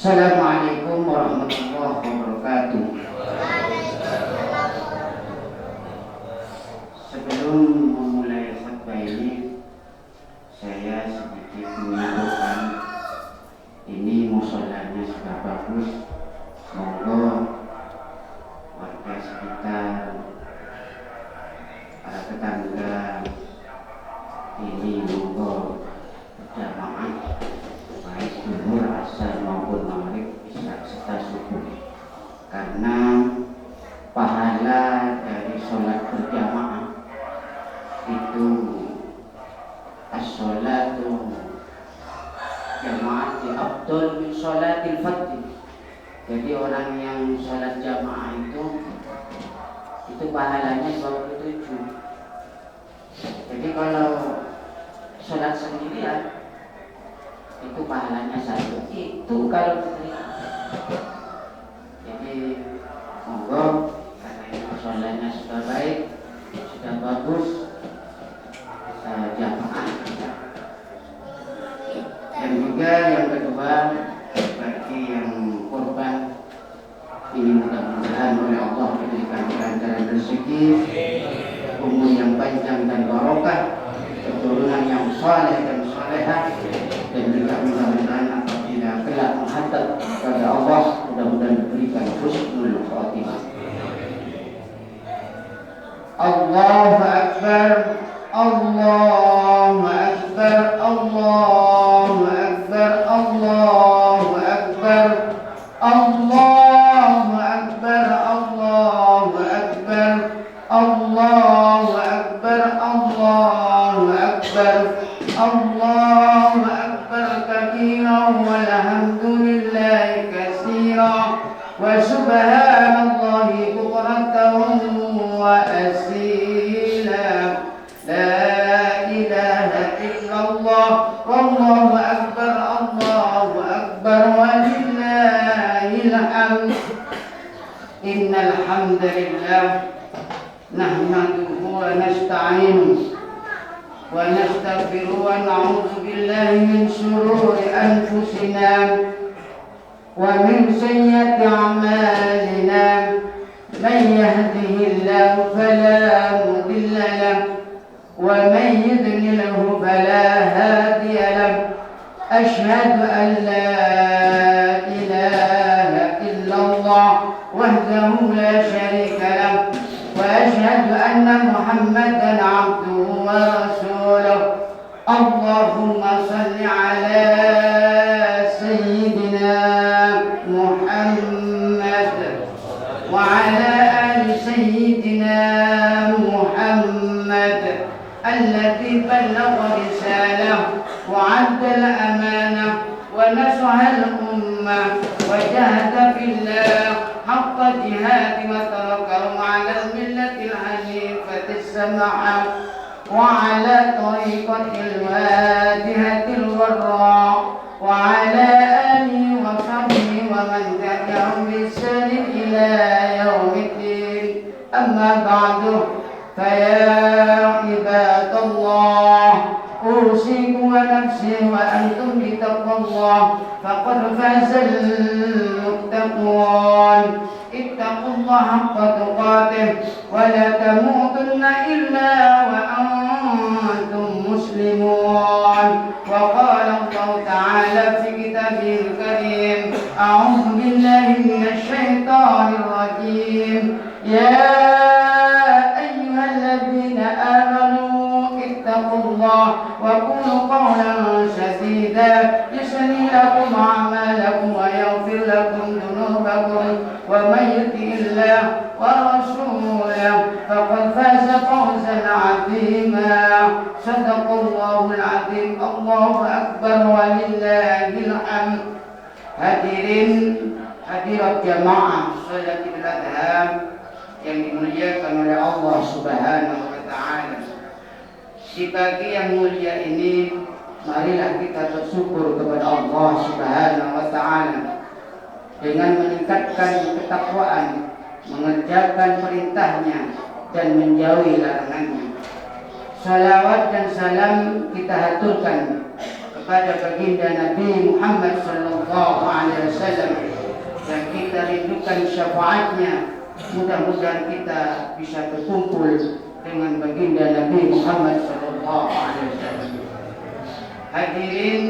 Assalamualaikum warahmatullahi wabarakatuh. Sebelum memulai khutbah ini, saya sedikit menginfokan ini musholanya sudah bagus. Monggo warga sekitar, para tetangga ini monggo berjamaah baik zuhur, asar maupun maghrib, isya serta subuh, karena pahala dari sholat berjamaah itu as-sholatu jama'ati afdal min sholatil fardhi. Jadi orang yang sholat jamaah itu pahalanya 27. Jadi kalau sholat sendirian itu pahalanya 1. Itu kalau diterima. Jadi monggo, karena itu sholatnya sudah baik, sudah bagus, jamaah. Dan juga yang kedua, bagi yang korban, ini mudah-mudahan oleh Allah diberikan kelancaran rezeki, umur yang panjang dan barokah, keturunan yang saleh dan salehah, dan juga mudah-mudahan apabila kelak menghadap kepada Allah, mudah-mudahan diberikan husnul khatimah. Allahu Akbar, Allahu Akbar, Allahu Akbar, Allahu Akbar, Allahu Akbar, Allahu Akbar, Allahu Akbar, Allahu Akbar, Allahu Akbar kabiran walhamdulillahi katsiran wa subhanallahi bukratan wa asila. La ilaha illallah wallahu akbar, Allahu akbar walillahi الحمد إن الحمد لله نحمده ونستعينه ونستغفره ونعوذ بالله من شرور أنفسنا ومن سيئات أعمالنا من يهده الله فلا مضل له ومن يضلله فلا هادي له أشهد أن لا إله إلا الله وحده لا شريك له وأشهد أن محمدا عبده ورسوله اللهم صل على سيدنا محمد وعلى آل سيدنا محمد الذي بلغ رسالة وعد الأمانة ونصح الأمة وجاهد في الله حق جهاد وتوكل على الملة الحنيفة السمحة وعلى طريقة الواجهة الغراء وعلى آله وصحبه ومن تبعهم بإحسان إلى يوم الدين أما بعد فيا عباد الله أوصيكم ونفسي وأنتم بتقوى الله فقد فاز المتقون اتقوا الله حق تقاته ولا تموتن إلا وأنتم مسلمون وقال الله تعالى في كتابه الكريم أعوذ بالله من الشيطان الرجيم يا أيها الذين آمنوا اتقوا الله وقولوا قولا سديدا يصلح لكم أعمالكم ويغفر لكم ذنوبكم ومن يطع الله ورسوله فقد فاز فوزا عظيما صدق الله العظيم الله أكبر ولله الحمد. Hadirin hadirat jamaah salat Idul Adha yang dimuliakan oleh Allah Subhanahu wa taala. Di pagi yang mulia ini marilah kita bersyukur kepada Allah Subhanahu wa taala dengan meningkatkan ketakwaan, mengerjakan perintahnya dan menjauhi larangannya. Salawat dan salam kita haturkan kepada baginda Nabi Muhammad sallallahu alaihi wasallam dan kita rindukan syafaatnya. Mudah-mudahan kita bisa berkumpul dengan baginda Nabi Muhammad sallallahu alaihi wasallam. Hadirin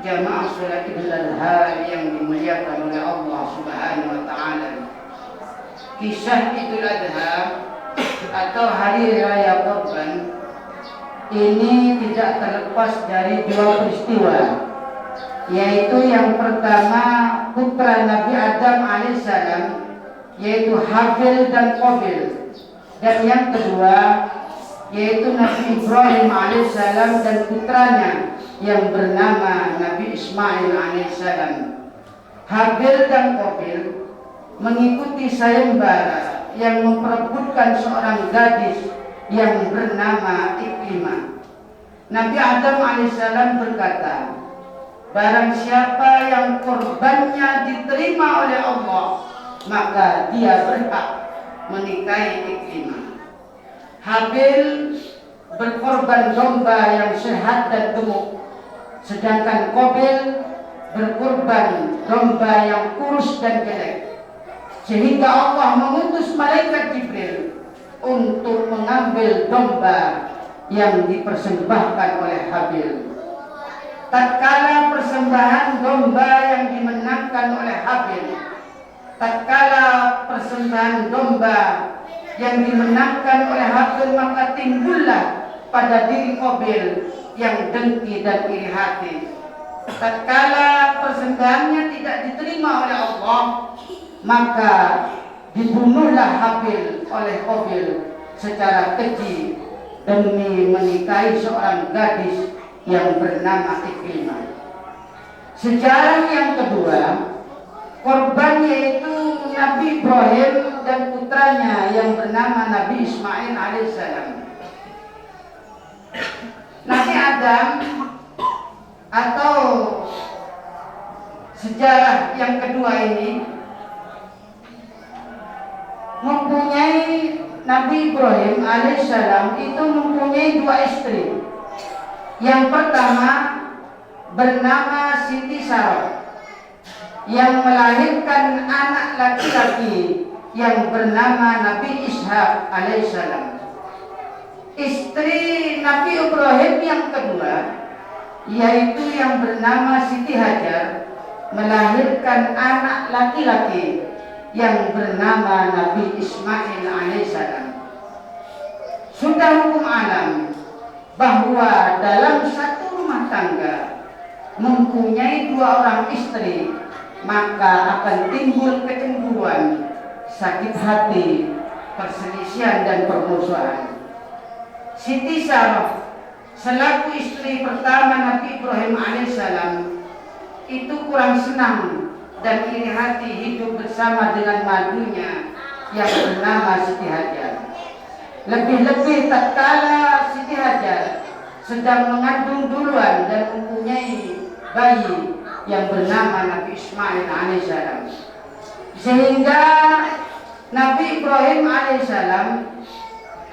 jamaah salat Idul Adha yang dimuliakan oleh Allah Subhanahu wa taala. Kisah Idul Adha atau hari raya Kurban ini tidak terlepas dari dua peristiwa, yaitu yang pertama putra Nabi Adam alaihissalam, yaitu Habil dan Qabil, dan yang kedua yaitu Nabi Ibrahim alaihissalam dan putranya yang bernama Nabi Ismail alaihissalam. Habil dan Qabil mengikuti sayembara yang memperebutkan seorang gadis yang bernama Iklimah. Nabi Adam alaihissalam berkata, barang siapa yang korbannya diterima oleh Allah, maka dia berhak menikahi Iklimah. Habil berkorban domba yang sehat dan gemuk, sedangkan Qabil berkorban domba yang kurus dan jelek. Sehingga Allah mengutus malaikat Jibril untuk mengambil domba yang dipersembahkan oleh Habil. Tatkala persembahan domba yang dimenangkan oleh Habil, tatkala persembahan domba yang dimenangkan oleh Habil, maka timbullah pada diri Qabil yang dengki dan iri hati. Tatkala persembahannya tidak diterima oleh Allah, maka dibunuhlah Habil oleh Qabil secara keji demi menikahi seorang gadis yang bernama Iklimah. Sejarah yang kedua, korban yaitu Nabi Ibrahim dan putranya yang bernama Nabi Ismail alaihissalam. Nabi Adam atau sejarah yang kedua ini Nabi Ibrahim alaihissalam itu mempunyai dua istri. Yang pertama bernama Siti Sarah yang melahirkan anak laki-laki yang bernama Nabi Ishak alaihissalam. Istri Nabi Ibrahim yang kedua yaitu yang bernama Siti Hajar melahirkan anak laki-laki yang bernama Nabi Ismail alaihissalam. Sudah hukum alam bahwa dalam satu rumah tangga mempunyai dua orang istri, maka akan timbul kecemburuan, sakit hati, perselisihan dan permusuhan. Siti Sarah selaku istri pertama Nabi Ibrahim alaihissalam itu kurang senang dan iri hati hidup bersama dengan madunya yang bernama Siti Hajar. Lebih-lebih tatkala Siti Hajar sedang mengandung duluan dan mempunyai bayi yang bernama Nabi Ismail alaihissalam. Sehingga Nabi Ibrahim alaihissalam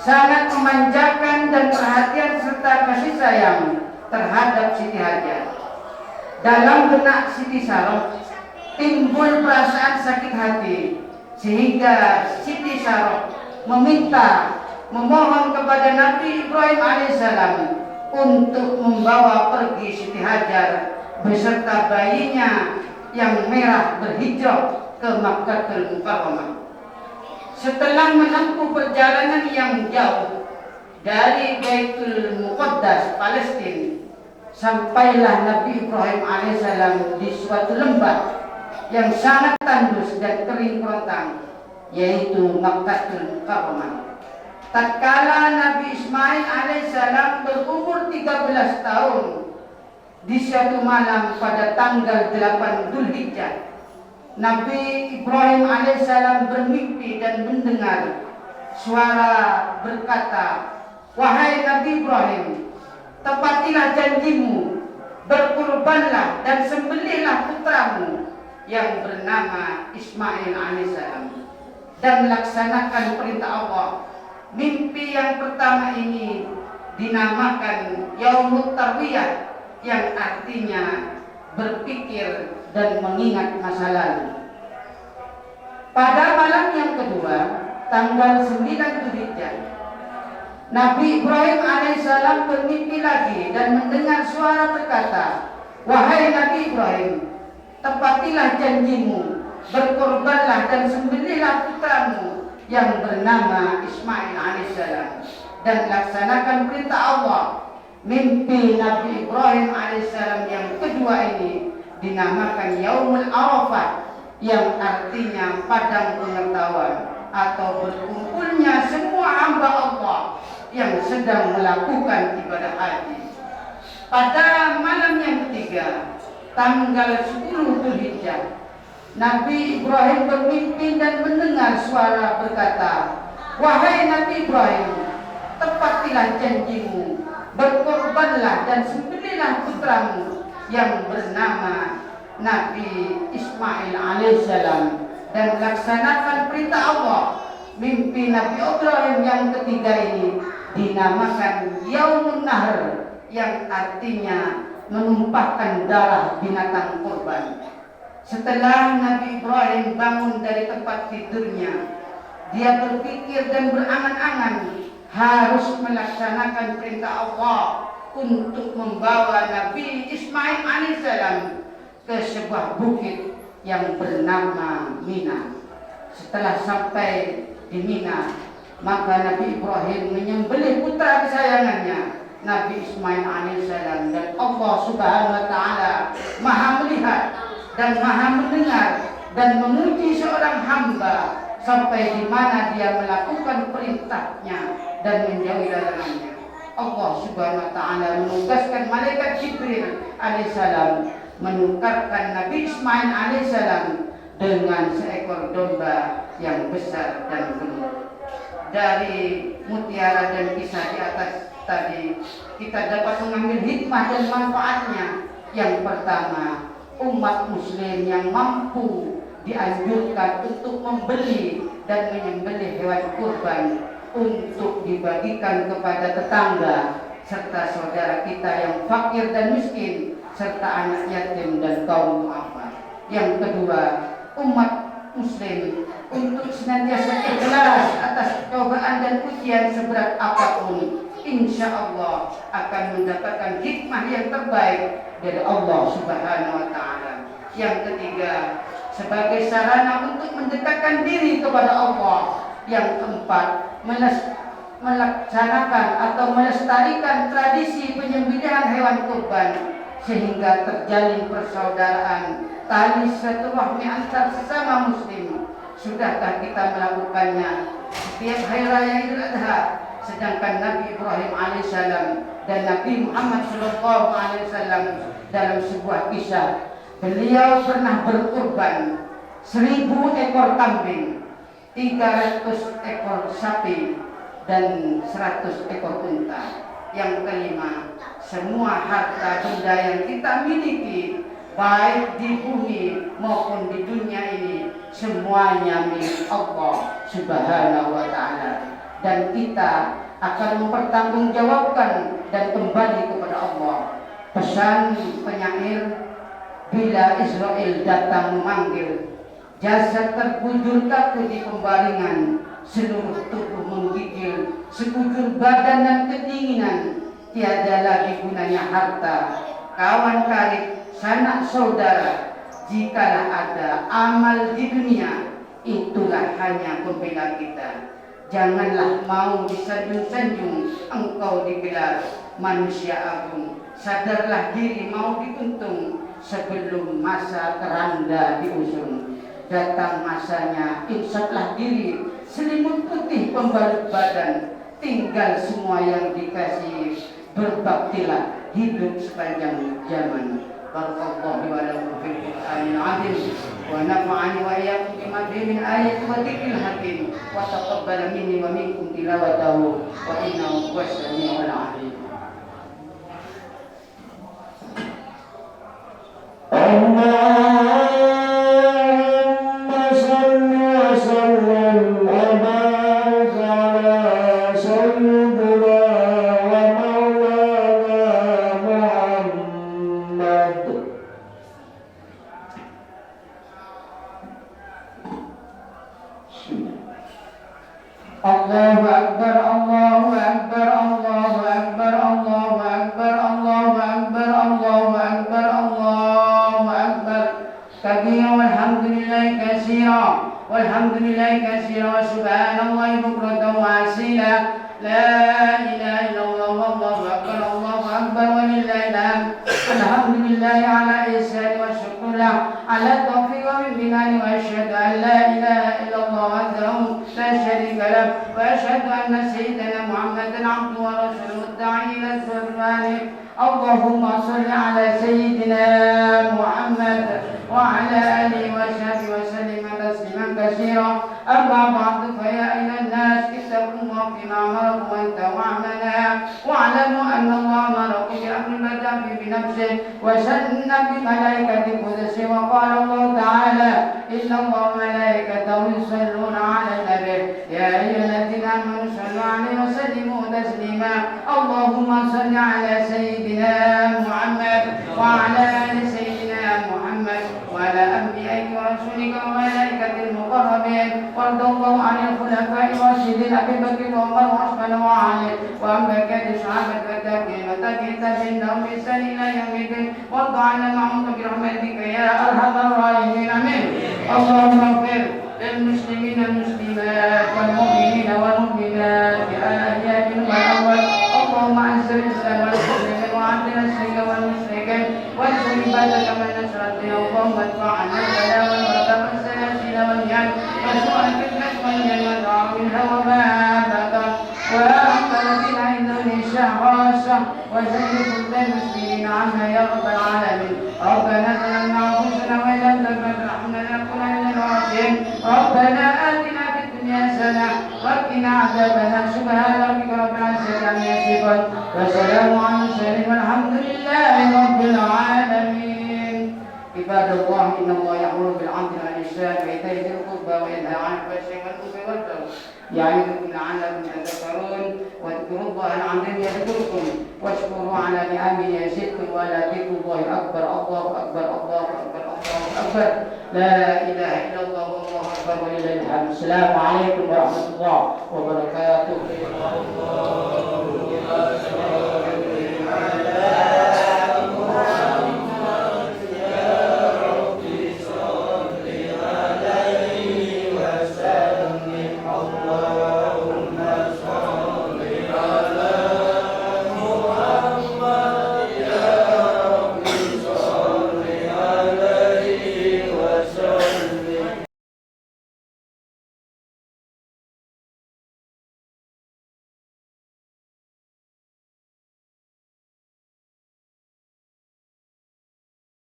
sangat memanjakan dan perhatian serta kasih sayang terhadap Siti Hajar. Dalam benak Siti Sarah timbul perasaan sakit hati, sehingga Siti Sarah memohon kepada Nabi Ibrahim alaihissalam untuk membawa pergi Siti Hajar beserta bayinya yang merah berhijrah ke Makkahul Mukarramah. Setelah menempuh perjalanan yang jauh dari Baitul Muqaddas Palestina, sampailah Nabi Ibrahim alaihissalam di suatu lembah yang sangat tandus dan kering kerontang, yaitu Makkahul Mukarramah. Tatkala Nabi Ismail alaihissalam berumur 13 tahun, di suatu malam pada tanggal 8 Dzulhijjah, Nabi Ibrahim alaihissalam bermimpi dan mendengar suara berkata, "Wahai Nabi Ibrahim, tepatilah janjimu, berkurbanlah dan sembelihlah putramu yang bernama Ismail alaihissalam dan laksanakan perintah Allah." Mimpi yang pertama ini dinamakan Yaumut Tarwiyah, yang artinya berpikir dan mengingat masa lalu. Pada malam yang kedua, tanggal 9 Dzulhijjah, Nabi Ibrahim alaihissalam bermimpi lagi dan mendengar suara berkata, "Wahai Nabi Ibrahim, tepatilah janjimu, berkorbanlah dan sembelihlah putramu yang bernama Ismail alaihissalam dan laksanakan perintah Allah." Mimpi Nabi Ibrahim alaihissalam yang kedua ini dinamakan Yaumul Arafah, yang artinya padang pengetahuan atau berkumpulnya semua hamba Allah yang sedang melakukan ibadah haji. Pada malam yang ketiga, tanggal 10 Dzulhijjah, Nabi Ibrahim bermimpi dan mendengar suara berkata, "Wahai Nabi Ibrahim, tepatilah janjimu, berkorbanlah dan sembelihlah putramu yang bernama Nabi Ismail alaihissalam dan laksanakan perintah Allah." Mimpi Nabi Ibrahim yang ketiga ini dinamakan Yaumun Nahr, yang artinya menumpahkan darah binatang kurban. Setelah Nabi Ibrahim bangun dari tempat tidurnya, dia berpikir dan berangan-angan harus melaksanakan perintah Allah untuk membawa Nabi Ismail alaihissalam ke sebuah bukit yang bernama Mina. Setelah sampai di Mina, maka Nabi Ibrahim menyembelih putra kesayangannya Nabi Ismail alaihissalam, dan Allah subhanahu wa ta'ala maha melihat dan maha mendengar dan memuji seorang hamba sampai di mana dia melakukan perintahnya dan menjauhi larangannya. Allah subhanahu wa ta'ala menugaskan malaikat Jibril alaihissalam menukarkan Nabi Ismail alaihissalam dengan seekor domba yang besar dan gemuk. Dari mutiara dan kisah di atas tadi, kita dapat mengambil hikmah dan manfaatnya. Yang pertama, umat muslim yang mampu dianjurkan untuk membeli dan menyembelih hewan kurban untuk dibagikan kepada tetangga serta saudara kita yang fakir dan miskin serta anak yatim dan kaum duafa. Yang kedua, umat muslim untuk senantiasa ikhlas atas cobaan dan ujian seberat apapun, insya Allah akan mendapatkan hikmah yang terbaik dari Allah Subhanahu wa Ta'ala. Yang ketiga, sebagai sarana untuk mendekatkan diri kepada Allah. Yang keempat, melaksanakan atau melestarikan tradisi penyembelihan hewan kurban sehingga terjalin persaudaraan, tali silaturahmi antar sesama muslim. Sudahkah kita melakukannya setiap hari raya Idul Adha? Sedangkan Nabi Ibrahim alaihissalam dan Nabi Muhammad sallallahu alaihi wasallam dalam sebuah kisah, beliau pernah berkurban 1000 ekor kambing, 300 ekor sapi, dan 100 ekor unta. Yang kelima, semua harta benda yang kita miliki, baik di bumi maupun di dunia ini, semuanya milik Allah Subhanahu wa Ta'ala, dan kita akan mempertanggungjawabkan dan kembali kepada Allah. Pesan penyair, bila Israel datang memanggil, jasad terbujur kaku di pembaringan, seluruh tubuh menggigil, sekujur badan dan kedinginan, tiada lagi gunanya harta, kawan karib, sanak saudara, jikalau ada amal di dunia, itulah hanya pembela kita. Janganlah mau disanjung-sanjung engkau digelar manusia agung, sadarlah diri mau diuntung sebelum masa keranda diusung. Datang masanya, insaflah diri, selimut putih pembalut badan, tinggal semua yang dikasih, berbaktilah hidup sepanjang zaman. Barakallahu wa lakum fil Qur'anil azim wa nafa'ani wa iyyakum bima fihi min ayati wa dzikril hakim wa taqabbal minni wa minkum tilawatahu wa innahu huwas samiul alim. Allahu Akbar, Allahu Akbar, Allahu Akbar, Allahu Akbar, Allahu Akbar, Allahu Akbar, Allahu Akbar. Kabira walhamdulillahi katsira, walhamdulillahi katsira, wa subhanallahi bukratan wa asila. La ilaha illallah wallahu akbar, Allahu akbar walillahil hamd. Alhamdulillahi ala ihsani wa syukrullah ala taufiq wa minani wa asyhadu an la ilaha illallah wahdahu la syarika lah wa asyhadu anna sayyidana Muhammadan abduhu wa rasuluhu da'i ila ridwanih. Allahumma shalli ala sayyidina Muhammad wa ala alihi wa sahbihi wa sallim tasliman katsira. Amma ba'du, fa ya ayyuhan nas ittaqullaha fima amarakum wa tawa'mana wa'lamu anna Allah amarakum bi amrin bada'a bi nafsihi wa sanna bi malaikati qudsi wa qala Allah ta'ala inna Allah wa malaikatahu yusalluna 'alan nabi ya ayyuhalladzina amanu sallu 'alaihi wa sallimu taslima. Allahumma shalli ala sayyidina Muhammad wa ala ali sayyidina Muhammad wa ala anbiya'ika wa rasulika wa malaikatil muqarrabin warḍallahu 'anil khulafa'ir rasyidin Abi Bakr wa Umar wa Utsman wa 'Ali wa ambakati sahabat wa tabi'in wa tabi'in lahum bi ihsan ila yaumiddin warḍa 'anna ma'hum bi rahmatika ya arhamar rahimin. Amin. Allahumma ighfir lil muslimin wal muslimat wal mu'minin wal mu'minat ya ahya'in wal amwat. Allahumma anzil islam wal muslimin wa 'adil asyirka wal musyrikin wa ansur ibadaka man nasrati. Allahumma adfa'na al-bala wal wabaa wal salasil wal yan wa su'al fitnah wal yan wa da'wil hawa ma bata wa amalatina Indonesia khassa wa zayyid al-muslimin 'anna ya rabbal alamin. Rabbana zalamna anfusana wa illam taghfir lana lanakunanna minal khasirin. Rabbana atina fid dunya hasanah wa qina adzabannar. Subhana rabbika rabbil izzati amma yasifun wa salamun 'alal mursalin walhamdulillahi rabbil alamin. Ibadah عباد الله إن الله يأمر بالعدل والإحسان وإيتاء ذي القربى وينهى عن الفحشاء والمنكر والبغي يعظكم لعلكم تذكرون واذكروا الله العظيم يذكركم واشكروا على نعمه يزدكم ولذكر الله أكبر الله أكبر الله أكبر الله أكبر لا إله إلا الله والله أكبر ولله الحمد. السلام عليكم ورحمة الله وبركاته.